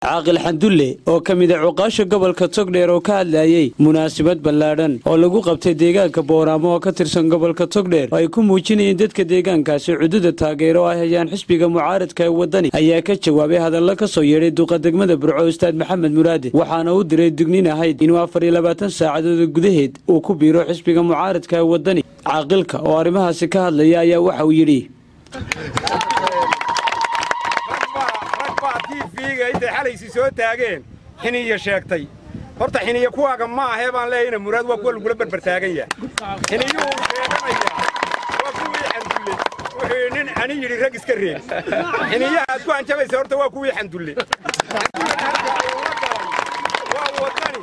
عاقل حندولي oo kamid ah cuqaasha gobolka Togdheer oo ka hadlayay munaasabad ballaaran oo lagu qabtay deegaanka Booramo oo ka tirsan gobolka Togdheer ay ku muujinayeen dadka deegaankaasi xuduuda taageero ay hayaan xisbiga mucaaradka ee wadani ayaa ka jawaabay hadallo ka soo yeeray duqa degmada Burco Ustaad Maxamed Muraade waxaana uu diray digniin ahayd inuu 24 saacadood gudaheed uu ku biiro xisbiga mucaaradka ee wadani caaqilka oo arrimahaasi ka hadlaya ayaa waxa uu yiri إذا حالي سو تاجين حنية شاكتي horta xiniya kuwaaga ma ahe baan leeyahay muraad waa kuwa lagu bartaagaya xiniyuu sheeganaya waa kuwii xandulle wuxuu nin ani yiri rag iska reeb xiniyaha ku anjabaysa horta waa kuwii xandulle waa wadani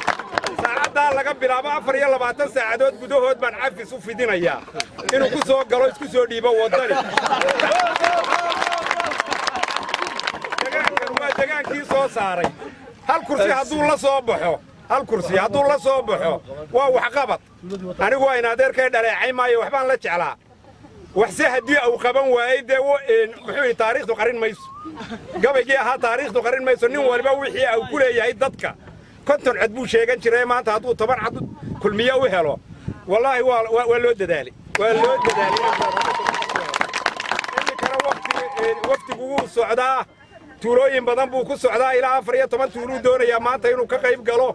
saacada laga bilaabo 24 saacadood gudahood baan cafis u fidinaya inuu ku soo galo isku soo dhiibo wadani deegaankii soo saaray hal kursi hadduu la soo baxo waa wax qabad anigu waa in adeerkay dhaleecay maayo waxbaan la jeclaa waxse hadii uu qaban waayay de wuxuu taariikhdu qarin mayso gabaygi aha taariikhdu qarin mayso nin walba wixii uu ku leeyahay dadka konton cid buu sheegan jiray maanta hadduu 10 cad kulmiye u helo wallahi waa loo dadaalay waqtigu uu socdaa tuulooyin badan buu ku socdaa ilaa 14 tuulo doonaya maanta inuu ka qayb galo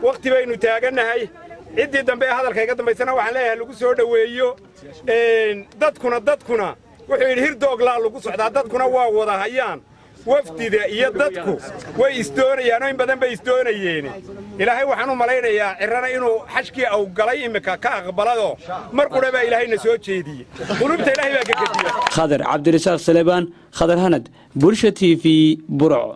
waqti baynu taaganahay cidii dambe hadalkayga dambeysana waxaan leeyahay lagu soo dhaweeyo dadkuna wuxuu yiri hirdoogla lagu socdaa dadkuna waa wada hayaan wafdida iyo dadku way isdoonayaan in badan bay isdoonayeen ilaahay waxaan u maleynayaa cirana inuu xashkii au galay imika ka aqbalado mar quraba ilaahayna soo jeediyay qulubta ilaahay baa ka gadiya Khadar Cabdirasaaq Salebaan Khadar Hanad Bulsha TV Burco